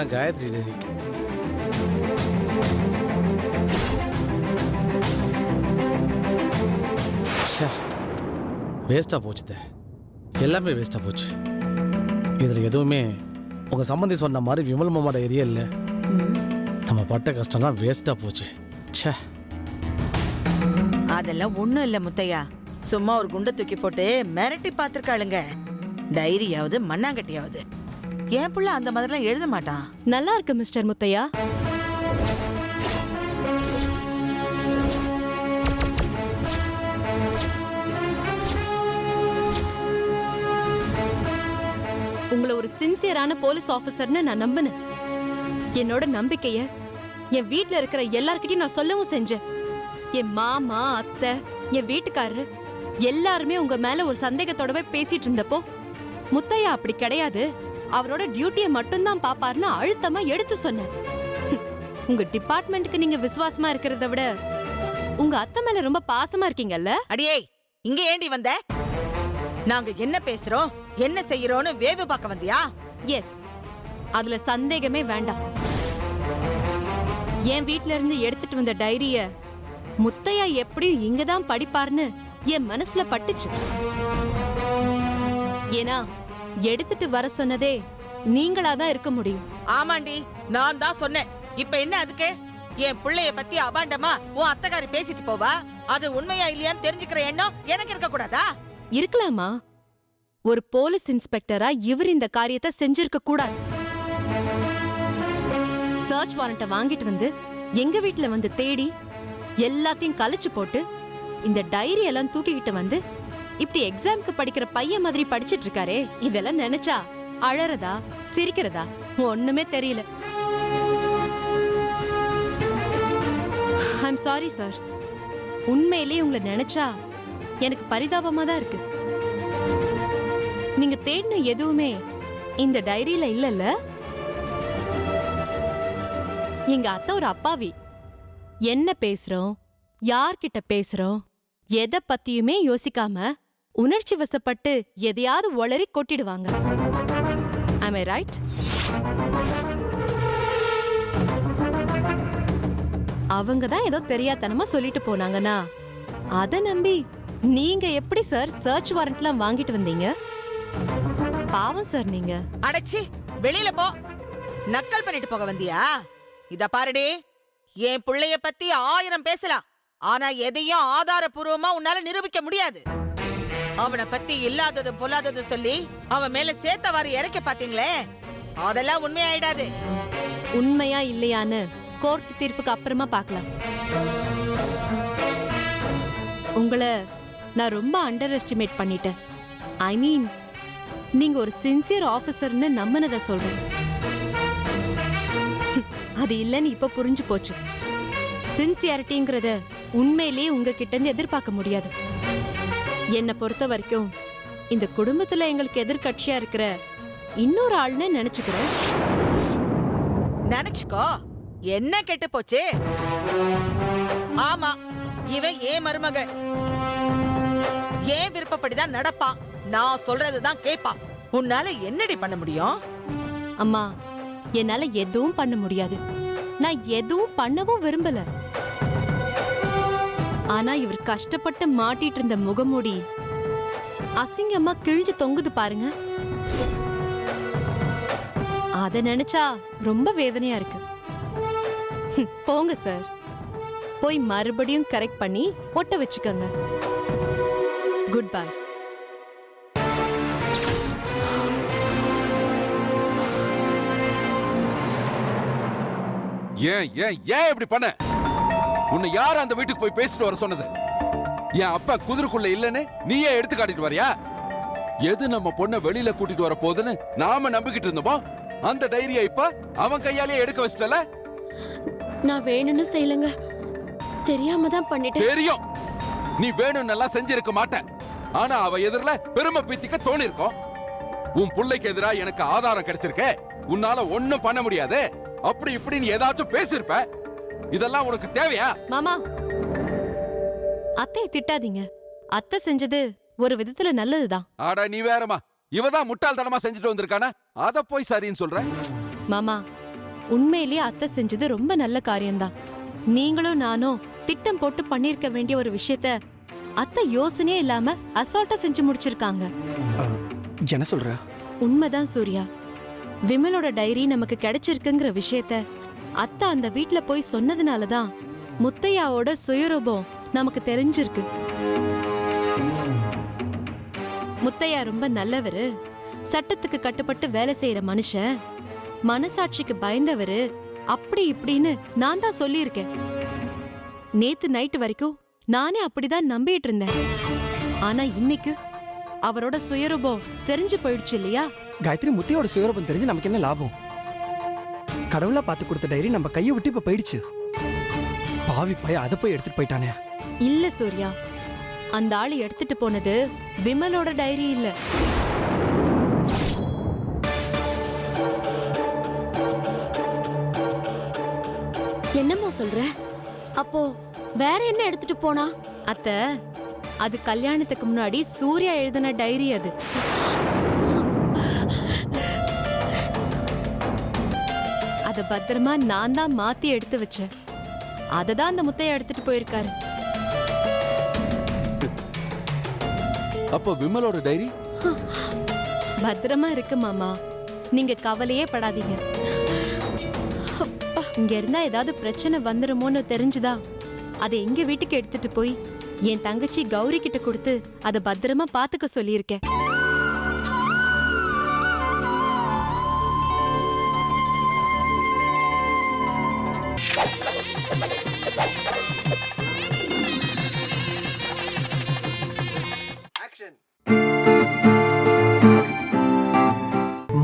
இதுதான் காயத்ரி டைரி. வேஸ்டா போச்சுதே, எல்லாமே வேஸ்டா போச்சு. இதுல எதுவுமே உங்க சம்பந்தி சொன்ன மாதிரி விமல் மாமாட ஏரியா இல்லை. நம்ம பட்ட கஷ்டம்லாம் வேஸ்டா போச்சு. ச்சே, அதெல்லாம் ஒண்ணும் இல்ல முத்தையா. சும்மா ஒரு குண்டை தூக்கி போட்டு மிரட்டி பார்த்திருக்காளுங்க. டைரியாவது மண்ணாங்கட்டியாவது. என் புள்ள அந்த மாதிரிலாம் எழுத மாட்டான். நல்லா இருக்கு மிஸ்டர் முத்தையா. உங்களை ஒரு சின்சியரான போலீஸ் ஆபீசர்னு நான் நம்பினேன். என்னோட நம்பிக்கைய என் வீட்ல இருக்கிற எல்லார்கிட்டயும் நான் சொல்லவும் செஞ்சேன். என் மாமா, அத்தை, என் வீட்டுக்காரரு எல்லாருமே உங்க மேல ஒரு சந்தேகத்தோடவே பேசிட்டு இருந்தப்போ, முத்தையா அப்படி கிடையாது, அவரோட டியூட்டியை மட்டும்தான் பாப்பாருன்னு அழுத்தமா எடுத்து சொன்னேன். உங்க டிபார்ட்மெண்ட்டுக்கு நீங்க விசுவாசமா இருக்கிறத விட உங்க அத்தை மேல ரொம்ப பாசமா இருக்கீங்கல்ல. அடியே, இங்க ஏண்டி வந்த? நாங்க என்ன பேசுறோம், என்ன செய்யறோம்னு வேவு பார்க்க வந்தியா? எஸ், அதுல சந்தேகமே வேண்டாம். என் வீட்ல இருந்து எடுத்துட்டு வந்த டைரிய முத்தையா எப்படியும் இங்கதான் படிப்பார்னு என் மனசுல பட்டுச்சு. ஏன்னா எடுத்துட்டு வர சொன்னதே நீங்களாதான் இருக்க முடியும். ஆமாண்டி, நான் தான் சொன்னேன். இப்ப என்ன அதுக்கு? என் பிள்ளைய பத்தி அபாண்டமா உன் அத்தைக்காரி பேசிட்டு போவா. அது உண்மையா இல்லையான்னு தெரிஞ்சுக்கிற எண்ணம் எனக்கு இருக்க கூடாதா? இருக்கலாமா? ஒரு போலீஸ் இன்ஸ்பெக்டரா இவர் இந்த காரியத்தை செஞ்சிருக்க கூடாது. சர்ச் வாரண்ட வாங்கிட்டு வந்து எங்க வீட்டுல வந்து தேடி எல்லாத்தையும் கழிச்சு போட்டு இந்த டைரி எல்லாம் தூக்கிக்கிட்டு வந்து இப்படி எக்ஸாம்க்கு படிக்கிற பையன் மாதிரி படிச்சிட்டு இருக்காரே, இதெல்லாம் நினைச்சா அழறதா சிரிக்கிறதா ஒண்ணுமே தெரியல. I'm sorry sir. உண்மையிலேயே உங்களை நினைச்சா எனக்கு பரிதாபமா தான் இருக்கு. நீங்க தேடின எதுவுமே இந்த டைரியில இல்லல்ல. எங்க அத்தை ஒரு அப்பாவி. என்ன பேசுறோம், யார்கிட்ட பேசுறோம், எதை பத்தியுமே யோசிக்காம உணர்ச்சி வசப்பட்டு எதையாவது ஒளறி கொட்டிடுவாங்க. Am I right? அவங்க தான் ஏதோ தெரியாதனமா சொல்லிட்டு போனாங்கன்னா அத நம்பி நீங்க எப்படி சார் சர்ச் வாரண்ட்லாம் வாங்கிட்டு வந்தீங்க? பாவம் சார் நீங்க. அடச்சி, வெளியில போ. நக்கல் பண்ணிட்டு போக வந்தியா? இத பாருடி, என் பிள்ளைய பத்தி 1000 பேசலாம், ஆனா எதையும் ஆதாரபூர்வமா உன்னால நிரூபிக்க முடியாது. அவனை பத்தி இல்லாதது பொல்லாதது சொல்லி அவன் மேல சேத்தவாரி இறக்க பாத்தீங்களே, அதெல்லாம் உண்மையாயிடாது. உண்மையா இல்லையான்னு கோர்ட் தீர்ப்புக்கு அப்புறமா பார்க்கலாம். உங்களை நான் ரொம்ப அண்டர் எஸ்டிமேட் பண்ணிட்டேன். ஐ மீன், நீங்க ஒரு சின்சியர் ஆபீசர்னு நம்பினதை சொல்றேன். அது இல்லைன்னு இப்ப புரிஞ்சு போச்சு. சின்சியாரிட்டிங்கிறத உண்மையிலேயே உங்ககிட்ட இருந்து எதிர்பார்க்க முடியாது. என்னை பொறுத்த வரைக்கும் இந்த குடும்பத்துல எங்களுக்கு எதிர்கட்சியா இருக்கிற இன்னொரு ஆள்னு நினைச்சுக்கிறேன். நினைச்சுக்கோ, என்ன கெட்டு போச்சு? ஆமா, இவன் ஏன் மருமக, ஏன் விருப்பப்படிதான் நடப்பான், நான் சொல்றதுதான் கேட்பான். உன்னால என்னடி பண்ண முடியும்? அம்மா, என்னால எதுவும் பண்ண முடியாது. நான் எதுவும் பண்ணவும் விரும்பல. ஆனா இவர் கஷ்டப்பட்டு மாட்டிட்டு இருந்த முகமூடி அசிங்கமா கிழிஞ்சு தொங்குது பாருங்க. அத நினைச்சா ரொம்ப வேதனையா இருக்கு. போங்க சார், போய் மறுபடியும் கரெக்ட் பண்ணி ஒட்ட வச்சுக்கோங்க. Good bye. ஏன் ஏன் ஏன் இப்படி பண்ண? உன்னை யார் அந்த வீட்டுக்கு போய் பேசிட்டு வர சொன்னது? என் அப்பா குதிரைக்குள்ள இல்லன்னு நீயே எடுத்து காட்டிட்டு வரியா? எது நம்ம பொண்ணை வெளியில கூட்டிட்டு வர போதுன்னு நாம நம்பிக்கிட்டு இருந்தோமோ அந்த டைரியை இப்ப அவன் கையாலேயே எடுக்க வச்சிட்டல. நான் வேணும்னு செய்யலங்க, தெரியாம தான் பண்ணிட்டேன். தெரியும், நீ வேணும்னு எல்லாம் செஞ்சிருக்க மாட்ட. ஆனா அவ எதிரில பெருமை பீத்திக்க தோணி இருக்கும். உன் பிள்ளைக்கு எதிரா எனக்கு ஆதாரம் கிடைச்சிருக்க, உன்னால ஒண்ணும் பண்ண முடியாது. அப்படி இப்படி நீ ஏதாச்சும் பேசிருப்ப. இதெல்லாம் உனக்கு தேவையா? மாமா, அத்தையை திட்டாதீங்க. அத்தை செஞ்சது ஒரு விதத்துல நல்லதுதான். ஆடா நீ வேறமா, இவதான் முட்டாள்தனமா செஞ்சுட்டு வந்திருக்கானா, அத போய் சரின்னு சொல்ற? மாமா, உண்மையிலேயே அத்தை செஞ்சது ரொம்ப நல்ல காரியம்தான். நீங்களும் நானும் திட்டம் போட்டு பண்ணிருக்க வேண்டிய ஒரு விஷயத்த அத்தை யோசனையே இல்லாம அசால்ட்டா செஞ்சு முடிச்சிருக்காங்க. என்ன சொல்ற? உண்மைதான் சூர்யா. விமலோட டைரி நமக்கு கிடைச்சிருக்குங்கிற விஷயத்த அத்தை அந்த வீட்ல போய் சொன்னதுனாலதான் முத்தையாவோட சுயரூபம் நமக்கு தெரிஞ்சிருக்கு. முத்தையா ரொம்ப நல்லவரு, சட்டத்துக்கு கட்டுப்பட்டு வேலை செய்யற மனுஷன், மனசாட்சிக்கு பயந்தவரு, அப்படி இப்படின்னு நான் தான் சொல்லியிருக்கேன். நேத்து நைட்டு வரைக்கும் நானே அப்படிதான் நம்பிட்டு இருந்தேன். ஆனா இன்னைக்கு அவரோட சுயரூபம் தெரிஞ்சு போயிடுச்சு இல்லையா? காயத்ரி, முத்தையோட சுயரூபம் தெரிஞ்சு நமக்கு என்ன லாபம்? கடவுளா பார்த்து கொடுத்த டைரி நம்ம கையை விட்டு இப்ப போயிடுச்சு. பாவி பைய அதை போய் எடுத்துட்டு போயிட்டானே. இல்ல சூர்யா, அந்த ஆளு எடுத்துட்டு போனது விமலோட டைரி இல்ல. என்னம்மா சொல்ற? அப்போ வேற என்ன எடுத்துட்டு போனா? அத்தை, அது கல்யாணத்துக்கு முன்னாடி சூர்யா எழுதின டைரி அது. அத பத்திரமா நான் தான் மாத்தி எடுத்து வச்சேன். அததான் அந்த முத்தையா எடுத்துட்டு போயிருக்காரு. அப்போ விமலோட டைரி பத்திரமா இருக்கு மாமா, நீங்க கவலையே படாதீங்க. இங்க இருந்தா ஏதாவது பிரச்சனை வந்துருமோன்னு தெரிஞ்சுதா அதை எங்க வீட்டுக்கு எடுத்துட்டு போய் என் தங்கச்சி கௌரி கிட்ட கொடுத்து அதை பத்திரமா பாத்துக்க சொல்லியிருக்கேன்.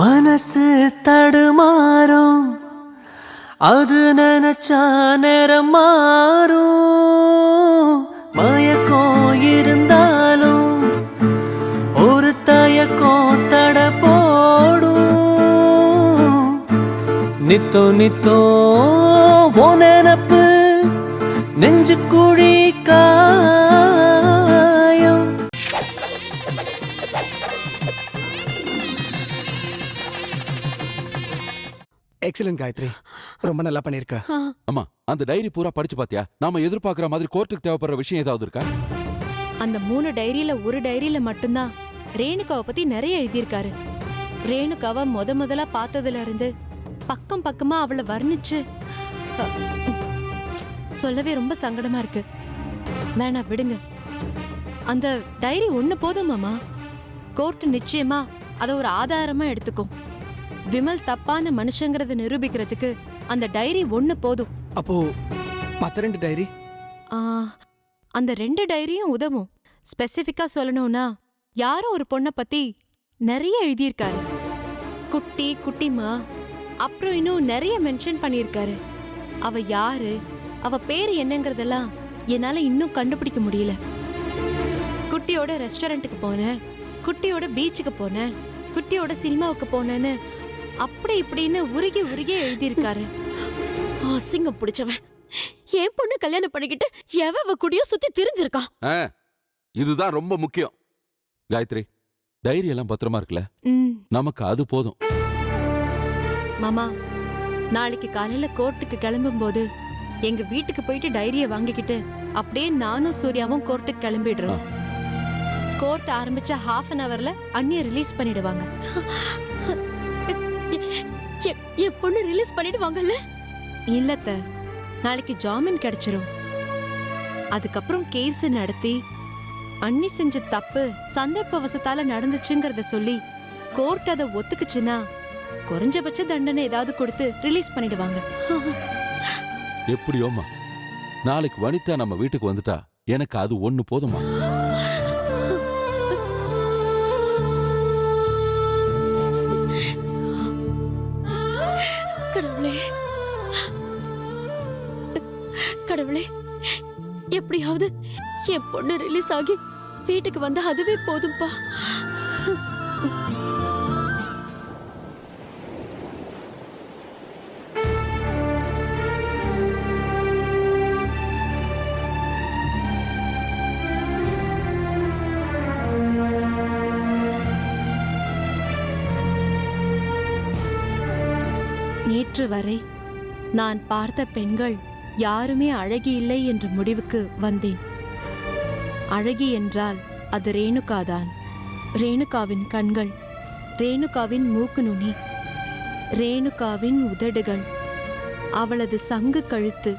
மனசு தடுமாறும், அது நினைச்சா நேரம் மாறும். மயக்கம் இருந்தாலும் ஒரு தயக்கம் தட போடும். நித்தோ நித்தோ ஓ நினப்பு நெஞ்சு குழி காயம். எக்ஸலன்ட் காயத்ரி, ரொம்ப நல்லா பண்ணிருக்க. அம்மா, அந்த டைரி பூரா படிச்சு பாத்தியா? நாம எதிர்பார்க்கிற மாதிரி கோர்ட்டுக்கு தேவைப்படுற விஷயம் ஏதாவது இருக்கா? அந்த 3 டைரியில ஒரு டைரியில மட்டும்தான் ரேணுகாவை பத்தி நிறைய எழுதியிருக்காரு. ரேணுகாவை முதலா பார்த்ததுல இருந்து பக்கம் பக்கமா அவளை வர்ணிச்சு சொல்லவே ரொம்ப சங்கடமா இருக்கு. வேணா விடுங்க. அந்த டைரி ஒண்ணு போதும் மாமா. கோர்ட் நிச்சயமா அதை ஒரு ஆதாரமா எடுத்துக்கும். விமல் தப்பான மனுஷங்கிறத நிரூபிக்கிறதுக்கு அந்த டைரி ஒண்ணு போதும். அப்போ மத்த 2 டைரி? அந்த 2 டைரியும் உதவும். ஸ்பெசிஃபிக்கா சொல்லணும்னா, யாரோ ஒரு பொண்ணை பத்தி நிறைய எழுதியிருக்காரு. குட்டி குட்டிமா, அப்புறம் இன்னும் நிறைய மென்ஷன் பண்ணியிருக்காரு. அவ யாரு, அவ பேரு என்னங்கறதெல்லாம் என்னால இன்னும் கண்டுபிடிக்க முடியல. குட்டியோட ரெஸ்டாரண்ட்டுக்கு போனேன், குட்டியோட பீச்சுக்கு போனேன், குட்டியோட சினிமாவுக்கு போனேன்னு அப்படி இப்படின்னு உருகி உருகி எழுதியிருக்காரு. அசிங்கம் பிடிச்சவன். என் பொண்ணு கல்யாணம் பண்ணிக்கிட்டு எவ கூடயோ சுத்தி திரிஞ்சிருக்கான். இதுதான் ரொம்ப முக்கியம். காயத்ரி, டைரி எல்லாம் பத்திரமா இருக்குல்ல? நமக்கு அது போதும். மாமா, நாளைக்கு காலையில கோர்ட்டுக்கு கிளம்பும் போது எங்க வீட்டுக்கு போயிட்டு டைரிய வாங்கிக்கிட்டு அப்படியே நானும் சூர்யாவும் கோர்ட்டுக்கு கிளம்பிடுறோம். கோர்ட் ஆரம்பிச்ச ½ அன் அவர்ல அண்ணிய ரிலீஸ் பண்ணிடுவாங்க. என் பொண்ணு ரிலீஸ் பண்ணிடுவாங்கல்ல? இல்லத்த, நாளைக்கு ஜாமீன் கிடைச்சிரும். அதுக்கப்புறம் கேஸ் நடத்தி அண்ணி செஞ்ச தப்பு சந்தர்ப்பவசத்தால நடந்துச்சுங்கறத சொல்லி கோர்ட் அதை ஒத்துக்குச்சுன்னா குறைஞ்சபட்ச தண்டனை ஏதாவது கொடுத்து ரிலீஸ் பண்ணிடுவாங்க. எப்படியோமா, நாளைக்கு வனிதா நம்ம வீட்டுக்கு வந்துட்டா எனக்கு அது ஒண்ணு போதுமா? கடவுளே, கடவுளே, எப்படியாவது என் பொண்ணு ரிலீஸ் ஆகி வீட்டுக்கு வந்தா அதுவே போதும்பா. நேற்று வரை நான் பார்த்த பெண்கள் யாருமே அழகி இல்லை என்ற முடிவுக்கு வந்தேன். அழகி என்றால் அது ரேணுகாதான். ரேணுகாவின் கண்கள், ரேணுகாவின் மூக்கு நுனி, ரேணுகாவின் உதடுகள், அவளது சங்கு கழுத்து,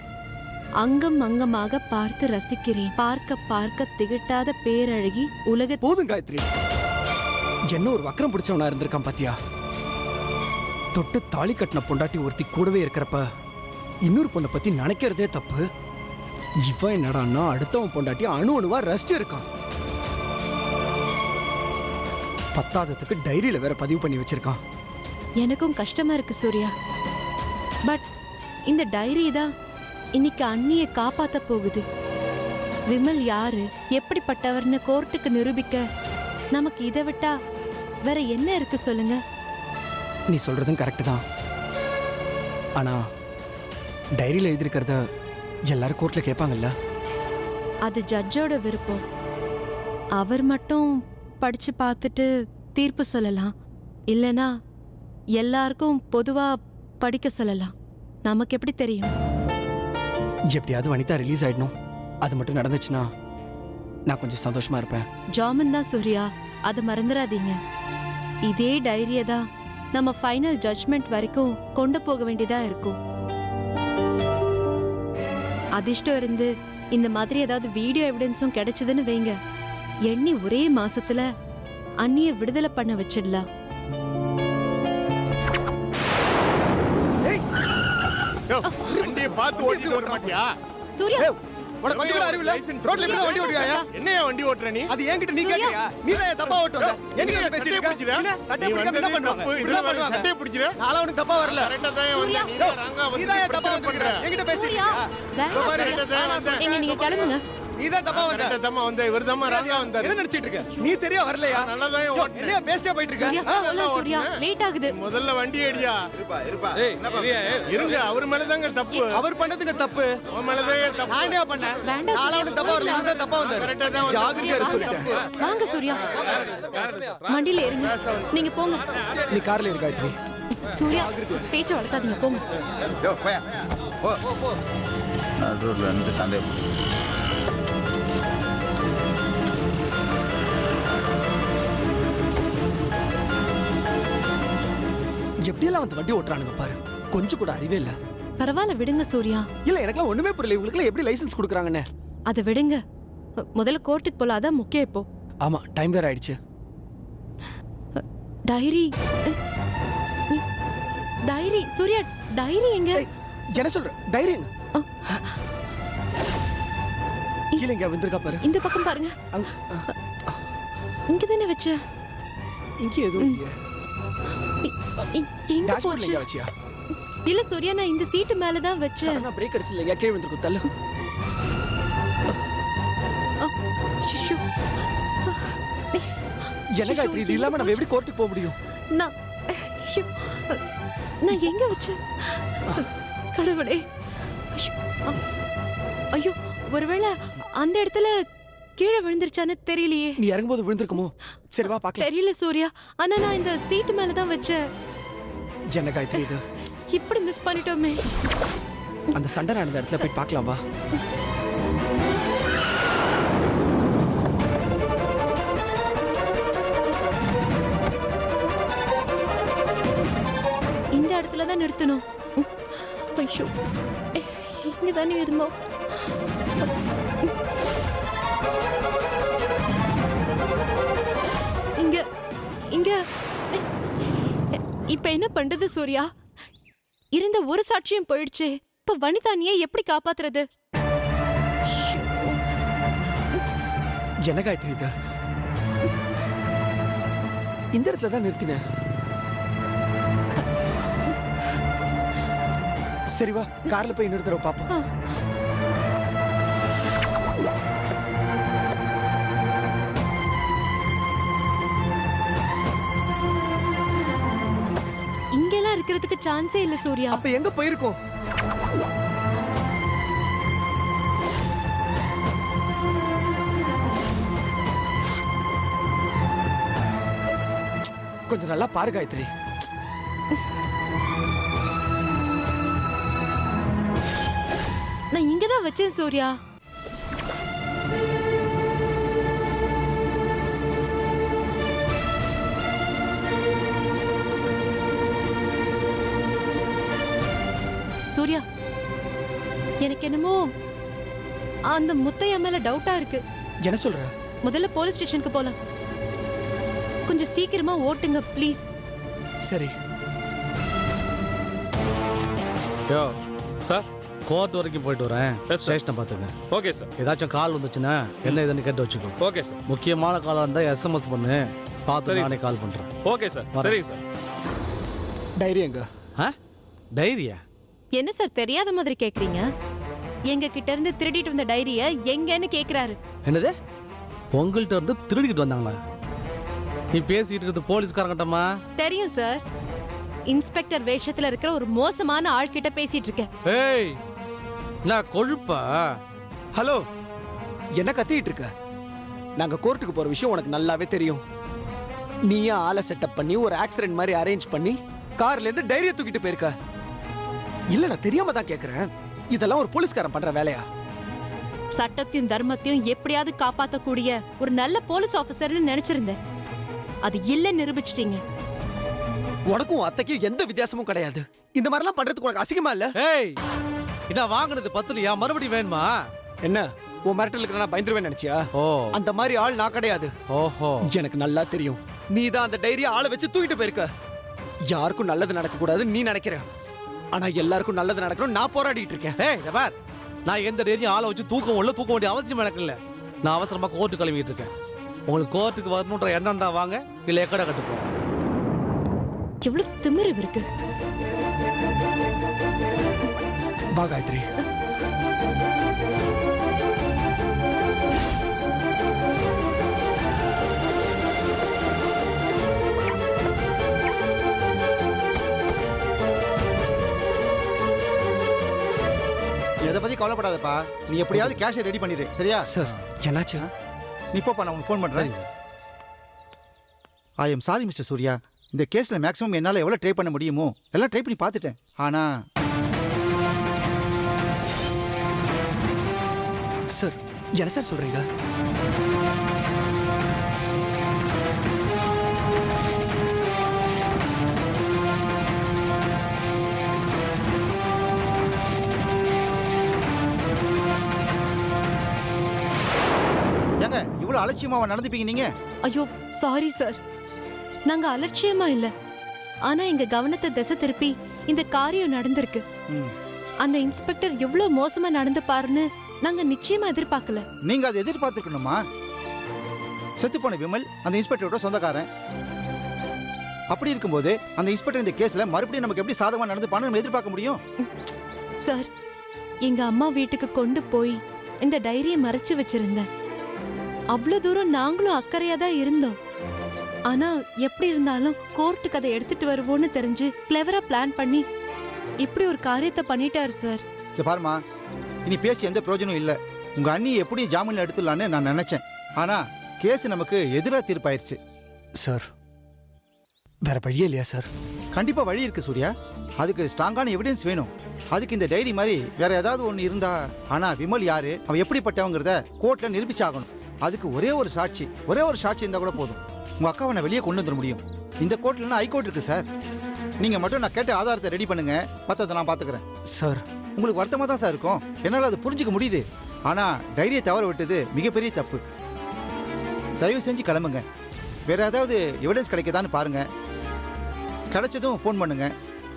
அங்கம் அங்கமாக பார்த்து ரசிக்கிறேன். பார்க்க பார்க்க திகட்டாத பேரழகி உலக. போதும் காயத்ரி, என்ன ஒரு வக்கரம் பிடிச்சவனா இருந்திருக்கான் பாத்தியா? தொட்டு தாலி கட்டின பொண்டாட்டி ஒருத்தி கூடவே இருக்கிறப்ப இன்னொரு பொண்ணை பத்தி நினைக்கிறதே தப்பு. இவன் என்னடான்னா அடுத்தவன் பொண்டாட்டி அணு அணுவா ரசிச்சு இருக்கான். பத்தாததுக்கு டைரியில வேற பதிவு பண்ணி வச்சிருக்கான். எனக்கும் கஷ்டமா இருக்கு சூர்யா. பட் இந்த டைரி தான் இன்னைக்கு அண்ணியை காப்பாத்த போகுது. விமல் யாரு, எப்படிப்பட்டவர்னு கோர்ட்டுக்கு நிரூபிக்க நமக்கு இதை விட்டா வேற என்ன இருக்கு சொல்லுங்க? நீ சொல்றதும் கரெக்ட் தான். ஆனா டைரியில எழுதிருக்கிறத எல்லாரும் கோர்ட்ல கேட்பாங்கல்ல? அது ஜட்ஜோட விருப்பம். அவர் மட்டும் படிச்சு பார்த்துட்டு தீர்ப்பு சொல்லலாம். இல்லனா எல்லாருக்கும் பொதுவா படிக்க சொல்லலாம். நமக்கு எப்படி தெரியும்? எப்படியாவது வனிதா ரிலீஸ் ஆயிடணும். அது மட்டும் நடந்துச்சுன்னா நான் கொஞ்சம் சந்தோஷமா இருப்பேன். ஜாமீன் தான் சூர்யா, அதை மறந்துடாதீங்க. இதே டைரியை தான் நம்ம ஃபைனல் ஜட்ஜ்மெண்ட் வரைக்கும் கொண்டு போக வேண்டியதா இருக்கும். அதிர்ஷ்டம் இருந்து இந்த மாதிரி ஏதாவது வீடியோ எவிடன்ஸும் கிடைச்சதுன்னு வைங்க, எண்ணி ஒரே மாசத்துல அண்ணிய விடுதலை பண்ண வச்சிடலாம். பார்த்து ஓட்டிட்டு வர மாட்டியா? சூர்யா, உனக்கு கொஞ்சம் கூட அறிவு இல்ல? ரோட்ல எப்படி வண்டி ஓட்டுவியா? என்னையா வண்டி ஓட்டுற நீ? அது என்கிட்ட நீ கேக்குறியா? நீ தான் தப்பா ஓட்டு வந்த. என்கிட்ட பேசிட்டு இருக்க. என்ன சட்டை பிடிக்காம என்ன பண்ணுவாங்க? இதுல வர சட்டை பிடிச்சிர? நாளா உனக்கு தப்பா வரல. கரெக்ட்டா தான் வந்த. நீ ராங்கா வந்து. நீ தான் தப்பா வந்திருக்க. என்கிட்ட பேசிட்டு சூர்யா, இருக்க. வேண்டாம். நீங்க கிளம்புங்க. நீ தான் தப்பா வந்த. கரெக்ட்டா தான் வந்த. இவர்தான் ராங்கா வந்தாரு. என்ன நினைச்சிட்டு இருக்க? நீ சரியா வரலையா? நல்லா தான் ஓட்டுன. என்னைய பேசிட்டே போயிட்டு சூர்யா, இருக்க. போலாம் சூர்யா, லேட் ஆகுது. முதல்ல வண்டி ஏடியா. இருங்க, அவர் மேல தாங்க தப்பு. அவர் பண்ணதுங்க தப்பு. அவன் மேல தான் தப்பு. நான் என்ன பண்ணேன்? வேண்டாம் நாளா சூர்யா, உனக்கு தப்பா வரல. நீ தான் தப்பா வந்த. கரெக்ட்டா தான் வந்த. ஜாகிரதையா இரு சொல்லிட்டேன். வாங்க சூர்யா, வண்டியில ஏறுங்க. நீங்க போங்க. நீ கார்ல இரு காயத்ரி. சூர்யா, பேச்ச வளர்த்தாதீங்க, போங்க. நடுவில் வந்து சண்டை. எப்படியெல்லாம் வந்து வண்டி ஓட்டுறானுங்க பாரு. கொஞ்சம் கூட அறிவே இல்ல. பரவாயில்ல, விடுங்க சூர்யா. இல்ல எனக்குலாம் ஒண்ணுமே புரியல. இவங்களுக்கு எப்படி லைசென்ஸ் கொடுக்குறாங்கன்னு. அதை விடுங்க. முதல்ல கோர்ட்டுக்கு போலாம், அதான் முக்கியம் இப்போ. ஆமா, டைம் வேற ஆயிடுச்சு. டைரி டைரி சூர்யா, டைரி எங்க? என்ன சொல்ற? டைரி எங்க? கீழே எங்க வந்திருக்கா பாரு. இந்த பக்கம் பாருங்க. இங்க தானே வச்ச. இங்க எதுவும் இல்லையே. எங்க டாஷ்போர்ட்ல போச்சு? எங்க வச்சியா? இல்ல சூர்யா, நான் இந்த சீட்டு மேல தான் வச்சேன். சடனா பிரேக் அடிச்சல எங்க கீழே வந்திருக்கும். தள்ளு. ஷிஷு. என்ன காயத்ரி, இது இல்லாம நம்ம எப்படி கோர்ட்டுக்கு போக முடியும்? நான் ஷிஷு. நான் எங்க வச்சேன்? கடவுளே. ஐயோ. ஐயோ, ஒருவேளை அந்த இடத்துல கீழே விழுந்துருச்சான்னு தெரியலையே. நீ இறங்கும்போது விழுந்திருக்குமோ? சரி வா பார்க்கலாம். தெரியல சூர்யா, ஆனா நான் இந்த சீட்டு மேல தான் வச்சேன். என்ன காயத்ரி இது? இப்படி மிஸ் பண்ணிட்டோமே. அந்த சண்டை நடந்த இடத்துல போய் பார்க்கலாம் வா. இந்த இடத்துல தான் நிறுத்தணும். ஐயோ, இங்க தானே இருந்தோம். இங்க இங்க இப்ப என்ன பண்றது சூர்யா? இருந்த ஒரு சாட்சியும் போயிடுச்சு. இப்ப வனிதானியை எப்படி காப்பாத்துறது? என்ன காயத்ரி இது? இந்த இடத்துல தான் நிறுத்தினேன். சரி வா, கார்ல போய் இன்னொரு தடவை பாப்போம். இங்கெல்லாம் இருக்கிறதுக்கு சான்ஸே இல்ல சூர்யா. அப்ப எங்க போயிருக்கோம்? கொஞ்சம் நல்லா பாரு காயத்ரி. தான் வச்சேன் சூர்யா. சூர்யா, எனக்கு என்னமோ அந்த முத்தையா மேல டவுட்டா இருக்கு. என்ன சொல்ற? முதல்ல போலீஸ் ஸ்டேஷனுக்கு போலாம். கொஞ்சம் சீக்கிரமா ஓட்டுங்க ப்ளீஸ். சரி. யோ சார். கோர்ட் வரைக்கும் போயிட்டு வரேன். Yes, sir. ஸ்டேஷனை பார்த்துங்க. Okay sir. ஏதாச்சும் கால் வந்துச்சுன்னா என்ன இதுன்னு கேட்டு வச்சுக்கோ. Okay sir. முக்கியமான காலாக இருந்தால் எஸ்எம்எஸ் பண்ணு. பார்த்து சரி, நானே sir. கால் பண்ணுறேன். Okay sir. வரேன். சரிங்க சார். டைரி எங்க? ஆ டைரியா? என்ன சார் தெரியாத மாதிரி கேக்குறீங்க? எங்க கிட்ட இருந்து திருடிட்டு வந்த டைரிய எங்கன்னு கேக்குறாரு. என்னது? உங்கள்கிட்ட இருந்து திருடிக்கிட்டு வந்தாங்களா? நீ பேசிட்டு இருக்கிறது போலீஸ்காரங்கட்டமா? தெரியும் சார். இன்ஸ்பெக்டர் வேஷத்துல இருக்கிற ஒரு மோசமான ஆள் கிட்ட பேசிட்டு இருக்கேன். ஏய் நான் கொழுப்பா? ஹலோ, என்ன கத்திட்டு இருக்க? நாங்க கோர்ட்டுக்கு போற விஷயம் உனக்கு நல்லாவே தெரியும். நீயே ஆளை செட்டப் பண்ணி ஒரு ஆக்சிடென்ட் மாதிரி அரேஞ்ச் பண்ணி கார்ல இருந்து டைரியை தூக்கிட்டு போயிருக்க. இல்ல, நான் தெரியாம தான் கேக்குறேன். இதெல்லாம் ஒரு போலீஸ்காரன் பண்ற வேலையா? சட்டத்தையும் தர்மத்தையும் எப்படியாவது காப்பாத்தக்கூடிய ஒரு நல்ல போலீஸ் ஆபீசர்னு நினைச்சிருந்தேன். அது இல்ல நிரூபிச்சிட்டீங்க. உனக்கும் அத்தைக்கும் எந்த வித்தியாசமும் கிடையாது. இந்த மாதிரிலாம் பண்றதுக்கு உனக்கு அசிங்கமா இல்ல? ஏய் நான் வாங்கினது பத்துலையா? மறுபடியும் வேணுமா? என்ன உன் மிரட்டலுக்கு நான் பயந்துருவேன் நினைச்சியா? ஓ அந்த மாதிரி ஆள் நான் கிடையாது. ஓஹோ, எனக்கு நல்லா தெரியும். நீ தான் அந்த டைரியை ஆளை வச்சு தூக்கிட்டு போயிருக்க. யாருக்கும் நல்லது நடக்க கூடாது நீ நினைக்கிற. ஆனா எல்லாருக்கும் நல்லது நடக்கணும் நான் போராடிட்டு இருக்கேன். ஏய் இத பார், நான் எந்த டைரியும் ஆளை வச்சு தூக்க வேண்டிய அவசியம் எனக்கு இல்லை. நான் அவசரமா கோர்ட்டு கிளம்பிட்டு இருக்கேன். உங்களுக்கு கோர்ட்டுக்கு வரணுன்ற எண்ணம் தான் வாங்க, இல்லை எக்கடா கட்டு போங்க. எவ்வளவு திமிரு இருக்கு. வா காயத்ரி. எதை பத்தி கவலைப்படாதப்பா. நீ எப்படியாவது கேஷை ரெடி பண்ணிடு, சரியா? சார் என்னாச்சு? நீ போப்பா, நான் உனக்கு ஃபோன் பண்றேன். சரி sir. I am sorry mister Surya. இந்த கேஸ்ல மேக்ஸிமம் என்னால எவ்வளவு ட்ரை பண்ண முடியுமோ எல்லாம் ட்ரை பண்ணி பார்த்துட்டேன். ஆனா சார் என்ன சார் சொல்றீங்க? ஏங்க இவ்வளவு அலட்சியமாவா நடந்துப்பீங்க நீங்க? ஐயோ சாரி சார். நாங்க அலட்சியமா இல்ல. ஆனா எங்க கவனத்தை திசை திருப்பி இந்த காரியம் நடந்திருக்கு. அந்த இன்ஸ்பெக்டர் எவ்வளவு மோசமா நடந்து பாருன்னு நாங்க நிச்சயமா எதிர்பார்க்கல. நீங்க அதை எதிர்பார்த்துக்கணுமா? செத்து போன விமல் அந்த இன்ஸ்பெக்டரோட சொந்தக்காரன். அப்படி இருக்கும்போது அந்த இன்ஸ்பெக்டர் இந்த கேஸ்ல மறுபடியும் நமக்கு எப்படி சாதகமா நடந்துப்பான்னு நம்ம எதிர்பார்க்க முடியும்? சார், எங்க அம்மா வீட்டுக்கு கொண்டு போய் இந்த டைரியை மறைச்சு வச்சிருந்தேன். அவ்வளவு தூரம் நாங்களும் அக்கறையா தான் இருந்தோம். ஆனா எப்படி இருந்தாலும் கோர்ட்டுக்கு அதை எடுத்துட்டு வருவோன்னு தெரிஞ்சு கிளவரா பிளான் பண்ணி இப்படி ஒரு காரியத்தை பண்ணிட்டாரு சார். இங்க பாருமா, இனி பேசி எந்த பிரயோஜனம் இல்ல. உங்க அண்ணி எப்படி ஜாமீன்ல எடுத்துடலான்னு நான் நினைச்சேன். ஆனா கேஸ் நமக்கு எதிராக தீர்ப்பாயிருச்சு. சார் வேற வழியே இல்லையா சார்? கண்டிப்பா வழி இருக்கு சூர்யா. அதுக்கு ஸ்ட்ராங்கான எவிடன்ஸ் வேணும். அதுக்கு இந்த டைரி மாதிரி வேற ஏதாவது ஒன்று இருந்தா. ஆனா விமல் யாரு, அவன் எப்படிப்பட்டவங்கிறத கோர்ட்ல நிரூபிச்சாகணும். அதுக்கு ஒரே ஒரு சாட்சி இருந்தா கூட போதும். உங்க அக்காவை நான் வெளியே கொண்டு வந்துட முடியும். இந்த கோர்ட்லன்னா ஹைகோர்ட் இருக்கு சார். நீங்க மட்டும் நான் கேட்ட ஆதாரத்தை ரெடி பண்ணுங்க, மற்றதை நான் பாத்துக்கிறேன். சார் உங்களுக்கு வருத்தமா தான் சார் இருக்கும், என்னால் அது புரிஞ்சுக்க முடியுது. ஆனா டைரியை தவற விட்டது மிகப்பெரிய தப்பு. தயவு செஞ்சு கிளம்புங்க. வேற ஏதாவது எவிடன்ஸ் கிடைக்குதான்னு பாருங்க. கிடைச்சதும் ஃபோன் பண்ணுங்க.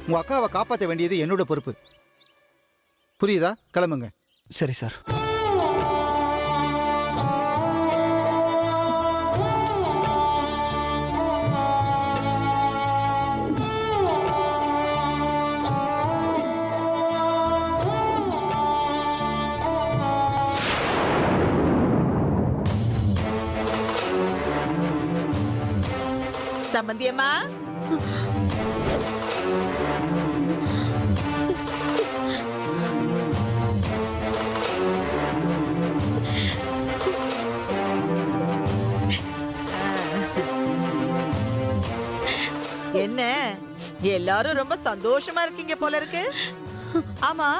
உங்க அக்காவை காப்பாற்ற வேண்டியது என்னோட பொறுப்பு. புரியுதா? கிளம்புங்க. சரி சார். சம்பந்தியம்மா, என்ன எல்லாரும் ரொம்ப சந்தோஷமா இருக்கீங்க போல இருக்கு. ஆமா,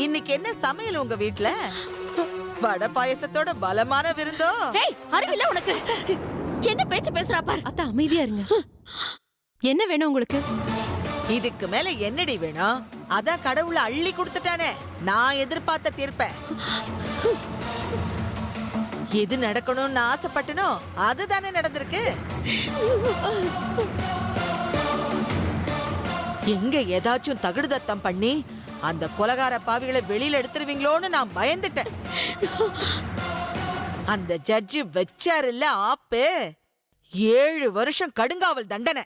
இன்னைக்கு என்ன சமையல் உங்க வீட்ல? வடை பாயசத்தோட பலமான விருந்தோ? ஏய் அறிவில்ல உனக்கு? என்ன பேச்சு பேசுறா பாரு. அத்தை அமைதியா இருங்க. என்ன வேணும் உங்களுக்கு? இதுக்கு மேல என்னடி வேணும்? அதான் கடவுள அள்ளி கொடுத்துட்டானே. நான் எதிர்பார்த்த தீர்ப்ப. எது நடக்கணும்னு ஆசைப்பட்டனோ அதுதானே நடந்திருக்கு. எங்க ஏதாச்சும் தகுடுதத்தம் பண்ணி அந்த கொலகார பாவிகளை வெளியில எடுத்துருவீங்களோன்னு நான் பயந்துட்டேன். அந்த ஜட்ஜி வச்சாருல்ல ஆப்பு, 7 வருஷம் கடுங்காவல் தண்டனை.